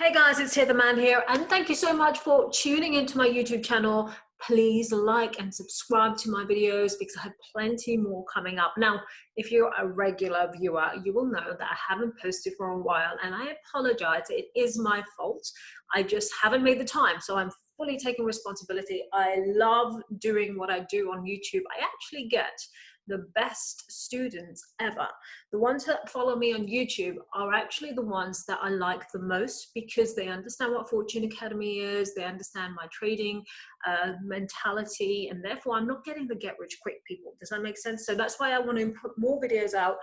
Hey guys, it's Hither Mann here, and thank you so much for tuning into my YouTube channel. Please like and subscribe to my videos because I have plenty more coming up. Now, if you're a regular viewer, you will know that I haven't posted for a while, and I apologize. It is my fault. I just haven't made the time, so I'm fully taking responsibility. I love doing what I do on YouTube. I actually get the best students ever. The ones that follow me on YouTube are actually the ones that I like the most because they understand what Fortune Academy is, they understand my trading mentality, and therefore I'm not getting the get rich quick people. Does that make sense? So that's why I want to put more videos out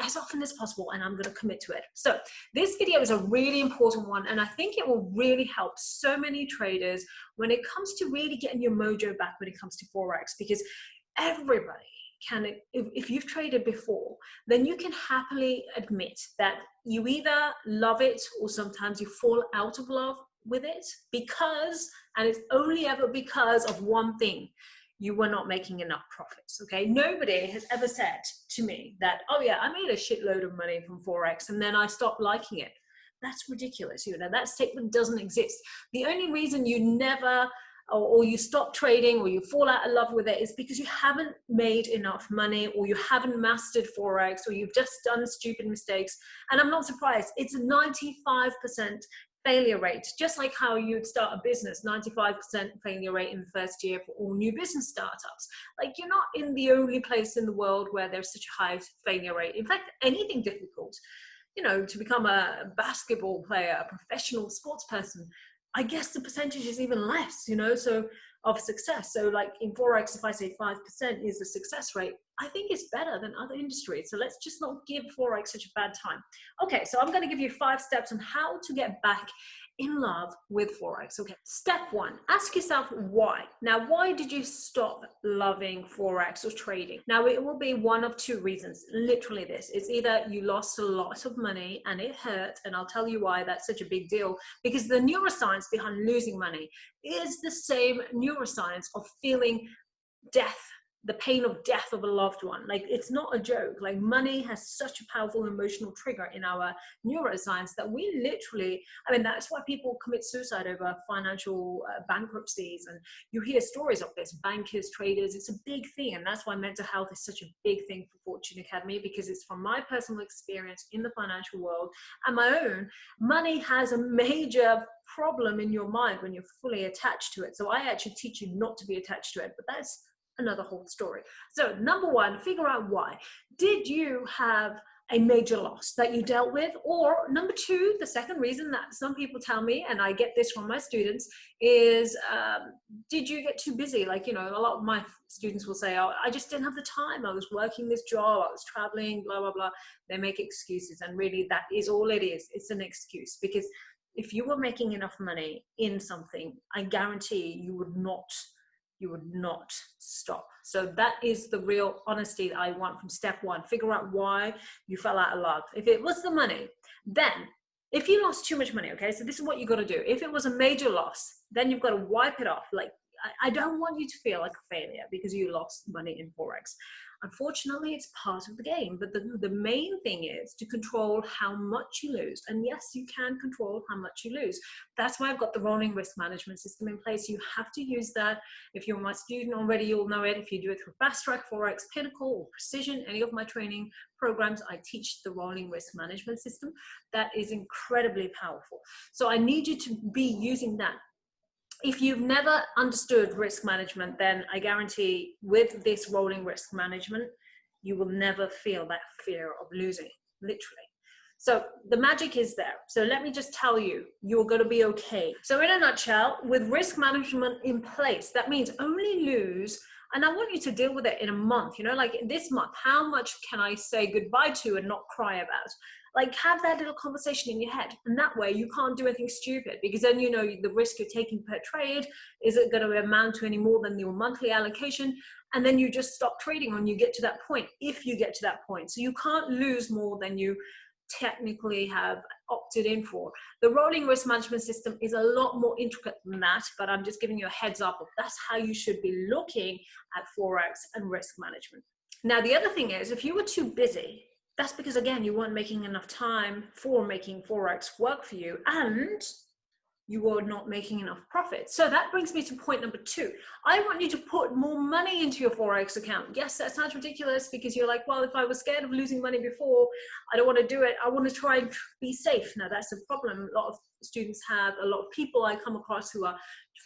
as often as possible, and I'm going to commit to it. So this video is a really important one, and I think it will really help so many traders when it comes to really getting your mojo back when it comes to Forex, because everybody can, if you've traded before, then you can happily admit that you either love it or sometimes you fall out of love with it because, and it's only ever because of one thing: you were not making enough profits. Okay, nobody has ever said to me that, oh yeah, I made a shitload of money from Forex and then I stopped liking it. That's ridiculous. You know, that statement doesn't exist. The only reason you never or you stop trading or you fall out of love with it is because you haven't made enough money, or you haven't mastered Forex, or you've just done stupid mistakes. And I'm not surprised. It's a 95% failure rate, just like how you'd start a business. 95% failure rate in the first year for all new business startups. Like, you're not in the only place in the world where there's such a high failure rate. In fact, anything difficult, you know, to become a basketball player, a professional sports person, I guess the percentage is even less, you know, so of success. So like in Forex, if I say 5% is the success rate, I think it's better than other industries. So let's just not give Forex such a bad time. Okay, so I'm going to give you 5 steps on how to get back in love with Forex. Okay, step 1, ask yourself why. Now, why did you stop loving Forex or trading? Now, it will be one of 2 reasons. Literally this. It's either you lost a lot of money and it hurt, and I'll tell you why that's such a big deal, because the neuroscience behind losing money is the same neuroscience of feeling death, the pain of death of a loved one. Like, it's not a joke. Like, money has such a powerful emotional trigger in our neuroscience that we literally, I mean, that's why people commit suicide over financial bankruptcies. And you hear stories of this, bankers, traders, it's a big thing. And that's why mental health is such a big thing for Fortune Academy, because it's from my personal experience in the financial world and my own. Money has a major problem in your mind when you're fully attached to it. So I actually teach you not to be attached to it, but that's another whole story. So number 1, figure out why. Did you have a major loss that you dealt with? Or number 2, the second reason that some people tell me, and I get this from my students, is did you get too busy? Like, you know, a lot of my students will say, oh, I just didn't have the time. I was working this job, I was traveling, blah, blah, blah. They make excuses, and really that is all it is. It's an excuse, because if you were making enough money in something, I guarantee you would not stop. So that is the real honesty that I want from step 1. Figure out why you fell out of love. If it was the money, then if you lost too much money, okay, so this is what you got to do. If it was a major loss, then you've got to wipe it off. Like, I don't want you to feel like a failure because you lost money in Forex. Unfortunately, it's part of the game, but the main thing is to control how much you lose. And yes, you can control how much you lose. That's why I've got the rolling risk management system in place. You have to use that. If you're my student already, you'll know it. If you do it through Fast Track, Forex, Pinnacle, or Precision, any of my training programs, I teach the rolling risk management system. That is incredibly powerful. So I need you to be using that. If you've never understood risk management, then I guarantee with this rolling risk management, you will never feel that fear of losing, literally. So the magic is there. So let me just tell you, you're going to be okay. So in a nutshell, with risk management in place, that means only lose, and I want you to deal with it in a month, you know, like this month, how much can I say goodbye to and not cry about? Like, have that little conversation in your head, and that way you can't do anything stupid, because then you know the risk you're taking per trade isn't going to amount to any more than your monthly allocation, and then you just stop trading when you get to that point, if you get to that point. So you can't lose more than you technically have opted in for. The rolling risk management system is a lot more intricate than that, but I'm just giving you a heads up of that's how you should be looking at Forex and risk management. Now, the other thing is, if you were too busy, That's because, again, you weren't making enough time for making Forex work for you, and you are not making enough profit. So that brings me to point number 2. I want you to put more money into your Forex account. Yes, that sounds ridiculous because you're like, well, if I was scared of losing money before, I don't want to do it. I want to try and be safe. Now, that's the problem. A lot of students have, a lot of people I come across who are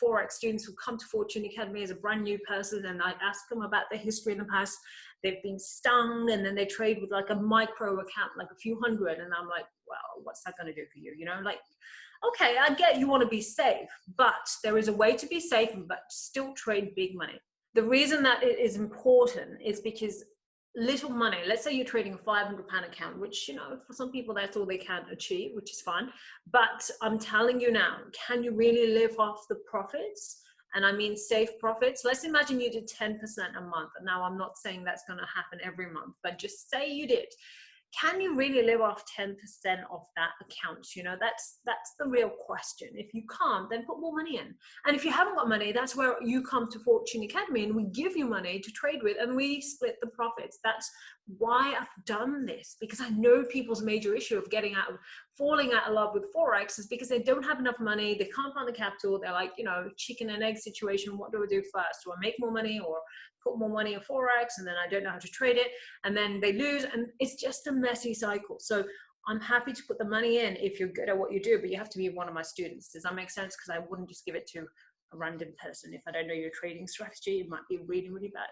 Forex students who come to Fortune Academy as a brand new person, and I ask them about their history in the past. They've been stung, and then they trade with like a micro account, like a few hundred. And I'm like, well, what's that going to do for you? You know, like, okay, I get you want to be safe, but there is a way to be safe but still trade big money. The reason that it is important is because little money, let's say you're trading a £500 account, which, you know, for some people that's all they can achieve, which is fine. But I'm telling you now, can you really live off the profits? And I mean safe profits. Let's imagine you did 10% a month. Now, I'm not saying that's going to happen every month, but just say you did. Can you really live off 10% of that account? You know, that's the real question. If you can't, then put more money in. And if you haven't got money, that's where you come to Fortune Academy and we give you money to trade with and we split the profits. That's why I've done this, because I know people's major issue of falling out of love with Forex is because they don't have enough money, they can't find the capital, they're like, you know, chicken and egg situation. What do I do first? Do I make more money or put more money in Forex, and then I don't know how to trade it, and then they lose, and it's just a messy cycle. So I'm happy to put the money in if you're good at what you do, but you have to be one of my students. Does that make sense? Because I wouldn't just give it to a random person. If I don't know your trading strategy, it might be really, really bad.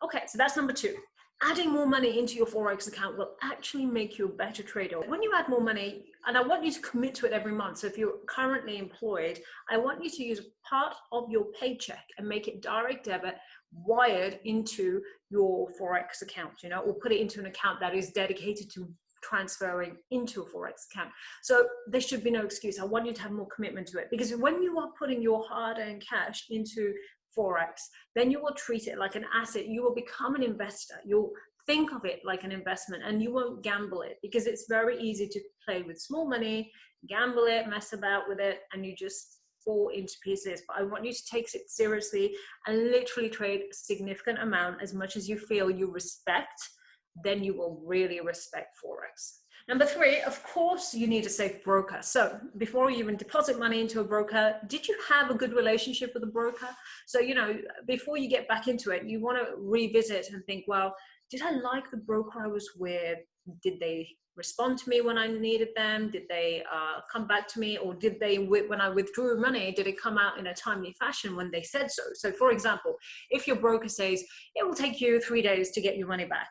Okay, so that's number 2. Adding more money into your Forex account will actually make you a better trader. When you add more money, and I want you to commit to it every month. So if you're currently employed, I want you to use part of your paycheck and make it direct debit wired into your Forex account, you know, or put it into an account that is dedicated to transferring into a Forex account. So there should be no excuse. I want you to have more commitment to it, because when you are putting your hard-earned cash into Forex, then you will treat it like an asset. You will become an investor. You'll think of it like an investment, and you won't gamble it, because it's very easy to play with small money, gamble it, mess about with it, and you just fall into pieces. But I want you to take it seriously and literally trade a significant amount, as much as you feel you respect, then you will really respect Forex. Number 3, of course, you need a safe broker. So before you even deposit money into a broker, did you have a good relationship with a broker? So, you know, before you get back into it, you want to revisit and think, well, did I like the broker I was with? Did they respond to me when I needed them? Did they come back to me? Or did they, when I withdrew money, did it come out in a timely fashion when they said so? So for example, if your broker says, it will take you 3 days to get your money back,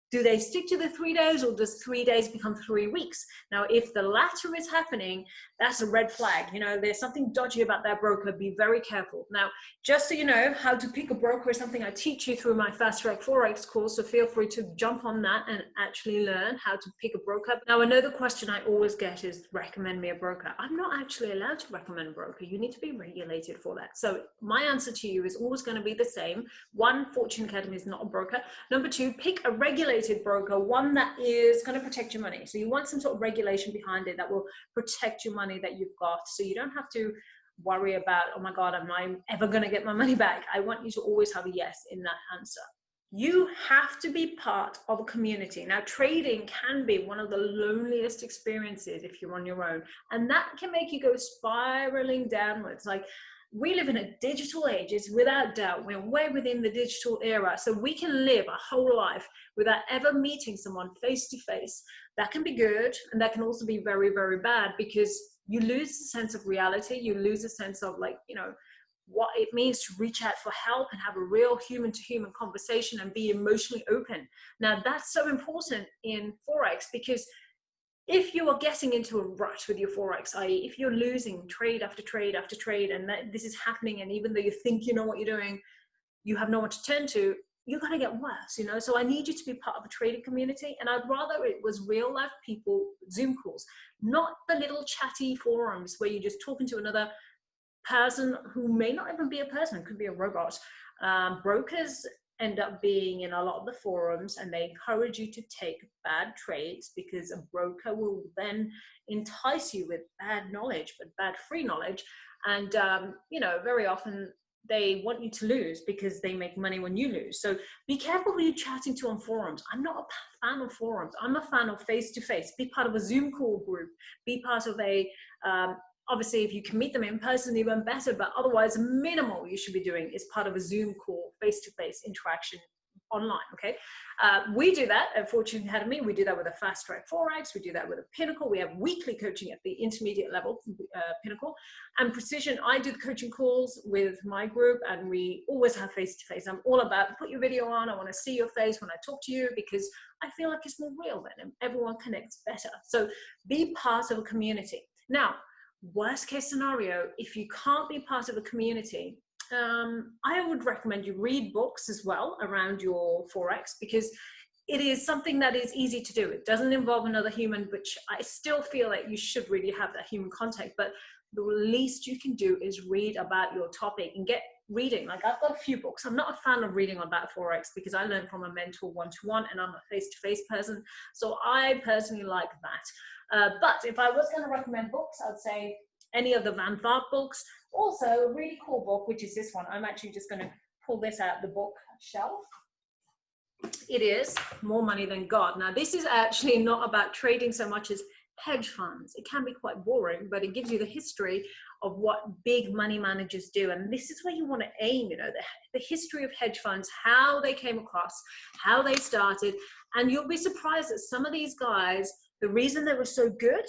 do they stick to the 3 days, or does 3 days become 3 weeks? Now, if the latter is happening, that's a red flag. You know, there's something dodgy about that broker. Be very careful. Now, just so you know, how to pick a broker is something I teach you through my Fast Track Forex course. So feel free to jump on that and actually learn how to pick a broker. Now, another question I always get is, recommend me a broker. I'm not actually allowed to recommend a broker. You need to be regulated for that. So my answer to you is always going to be the same. 1, Fortune Academy is not a broker. Number 2, pick a regulated broker, one that is going to protect your money. So you want some sort of regulation behind it that will protect your money that you've got, so you don't have to worry about, oh my God, am I ever going to get my money back? I want you to always have a yes in that answer. You have to be part of a community. Now, trading can be one of the loneliest experiences if you're on your own, and that can make you go spiraling downwards. Like, we live in a digital age, it's without doubt. We're way within the digital era. So we can live a whole life without ever meeting someone face to face. That can be good, and that can also be very, very bad, because you lose the sense of reality. You lose a sense of, like, you know, what it means to reach out for help and have a real human to human conversation and be emotionally open. Now, that's so important in Forex, because if you are getting into a rut with your Forex, i.e. if you're losing trade after trade after trade, and this is happening, and even though you think you know what you're doing, you have no one to turn to, you're going to get worse, you know? So I need you to be part of a trading community, and I'd rather it was real life people, Zoom calls, not the little chatty forums where you're just talking to another person who may not even be a person, it could be a robot. Brokers end up being in a lot of the forums, and they encourage you to take bad trades, because a broker will then entice you with bad knowledge, but bad free knowledge. And you know, very often they want you to lose because they make money when you lose. So be careful who you're chatting to on forums. I'm not a fan of forums. I'm a fan of face-to-face. Be part of a Zoom call group. Be part of a, obviously if you can meet them in person, even better, but otherwise minimal you should be doing is part of a Zoom call, face-to-face interaction online, okay? We do that at Fortune Academy. We do that with a Fast Track Forex. We do that with a Pinnacle. We have weekly coaching at the intermediate level, Pinnacle. And Precision, I do the coaching calls with my group, and we always have face-to-face. I'm all about put your video on. I want to see your face when I talk to you because I feel like it's more real then and everyone connects better. So be part of a community. Now, worst case scenario, if you can't be part of a community, I would recommend you read books as well around your Forex, because it is something that is easy to do. It doesn't involve another human, which I still feel like you should really have that human contact, but the least you can do is read about your topic and get reading. Like I've got a few books. I'm not a fan of reading about Forex because I learned from a mentor one-to-one and I'm a face-to-face person. So I personally like that. But if I was going to recommend books, I'd say any of the Van Vaart books. Also, a really cool book, which is this one. I'm actually just going to pull this out the book shelf. It is More Money Than God. Now, this is actually not about trading so much as hedge funds. It can be quite boring, but it gives you the history of what big money managers do. And this is where you want to aim, you know, the history of hedge funds, how they came across, how they started. And you'll be surprised that some of these guys, the reason they were so good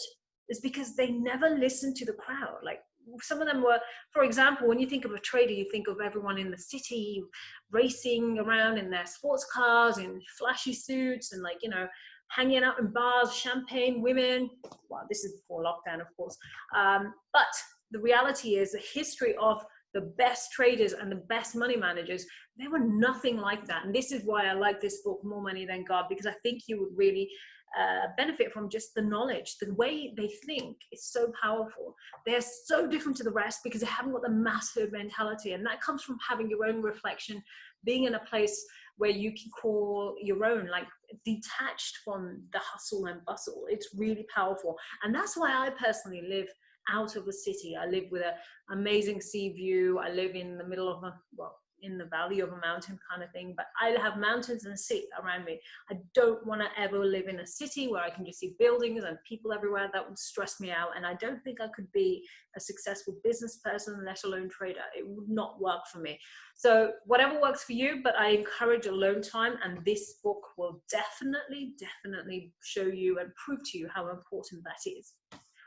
is because they never listened to the crowd. Like some of them were, for example, when you think of a trader, you think of everyone in the city racing around in their sports cars, in flashy suits, and like, you know, hanging out in bars, champagne, women. Well, this is before lockdown, of course. But the reality is the history of the best traders and the best money managers, they were nothing like that. And this is why I like this book, More Money Than God, because I think you would really benefit from just the knowledge. The way they think is so powerful. They're so different to the rest because they haven't got the massive mentality. And that comes from having your own reflection, being in a place where you can call your own, like detached from the hustle and bustle. It's really powerful. And that's why I personally live out of the city. I live with an amazing sea view. I live in the middle of a, well, in the valley of a mountain kind of thing, but I have mountains and sea around me. I don't want to ever live in a city where I can just see buildings and people everywhere. That would stress me out. And I don't think I could be a successful business person, let alone trader. It would not work for me. So whatever works for you, but I encourage alone time. And this book will definitely show you and prove to you how important that is.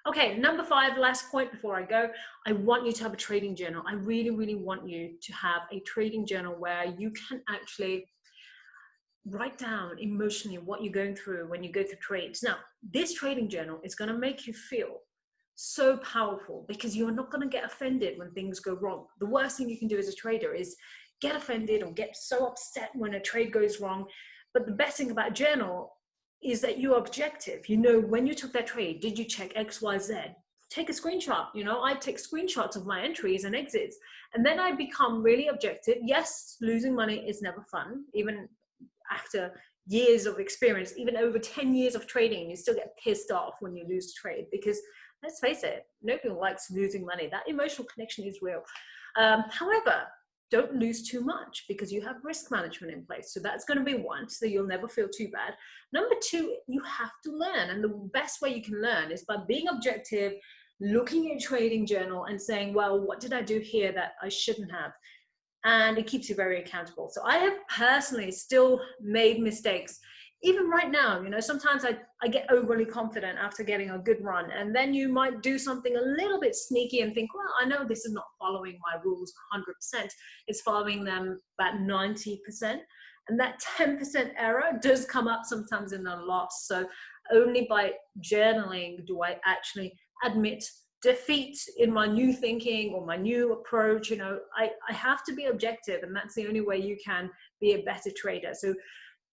Okay, number 5, last point before I go. I want you to have a trading journal. I really want you to have a trading journal where you can actually write down emotionally what you're going through when you go through trades. Now, this trading journal is going to make you feel so powerful because you're not going to get offended when things go wrong. The worst thing you can do as a trader is get offended or get so upset when a trade goes wrong. But the best thing about a journal is that you're objective. You know, when you took that trade, did you check X, Y, Z? Take a screenshot. You know, I take screenshots of my entries and exits, and then I become really objective. Yes, losing money is never fun. Even after years of experience, even over 10 years of trading, you still get pissed off when you lose a trade because, let's face it, nobody likes losing money. That emotional connection is real. However, don't lose too much because you have risk management in place. So that's going to be one, so you'll never feel too bad. Number 2, you have to learn. And the best way you can learn is by being objective, looking at your trading journal and saying, well, what did I do here that I shouldn't have? And it keeps you very accountable. So I have personally still made mistakes. Even right now, you know, sometimes I get overly confident after getting a good run, and then you might do something a little bit sneaky and think, well, I know this is not following my rules 100%. It's following them about 90%. And that 10% error does come up sometimes in a loss. So only by journaling do I actually admit defeat in my new thinking or my new approach. You know, I have to be objective, and that's the only way you can be a better trader. So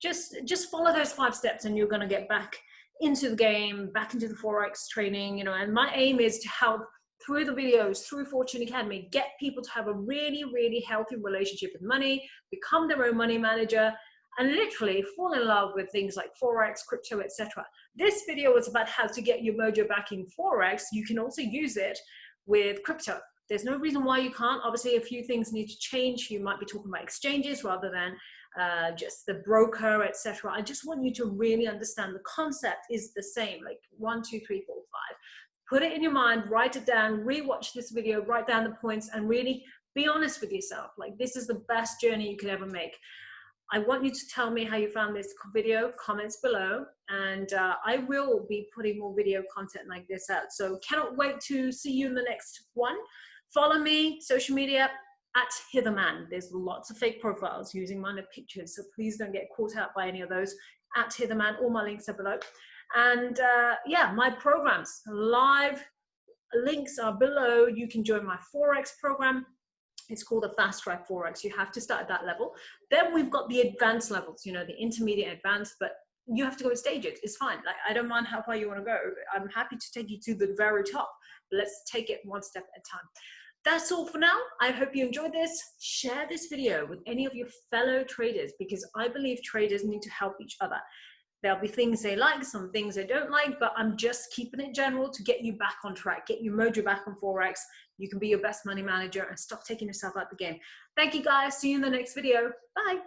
just follow those 5 steps and you're going to get back into the game, back into the Forex training, you know, and my aim is to help through the videos, through Fortune Academy, get people to have a really healthy relationship with money, become their own money manager, and literally fall in love with things like Forex, crypto, etc. This video is about how to get your mojo back in Forex. You can also use it with crypto. There's no reason why you can't. Obviously, a few things need to change. You might be talking about exchanges rather than just the broker, etc. I just want you to really understand the concept is the same, like 1, 2, 3, 4, 5. Put it in your mind, write it down, rewatch this video, write down the points, and really be honest with yourself. Like, this is the best journey you could ever make. I want you to tell me how you found this video, comments below, and I will be putting more video content like this out. So cannot wait to see you in the next one. Follow me, social media, at Hither Mann. There's lots of fake profiles using minor pictures, so please don't get caught out by any of those. At Hither Mann, all my links are below. And yeah, my programs, live links are below. You can join my Forex program. It's called the Fast Track Forex. You have to start at that level. Then we've got the advanced levels, you know, the intermediate, advanced, but you have to go in stages. It's fine. Like, I don't mind how far you want to go. I'm happy to take you to the very top, but let's take it one step at a time. That's all for now. I hope you enjoyed this. Share this video with any of your fellow traders, because I believe traders need to help each other. There'll be things they like, some things they don't like, but I'm just keeping it general to get you back on track, get your mojo back on Forex. You can be your best money manager and stop taking yourself out the game. Thank you guys. See you in the next video. Bye.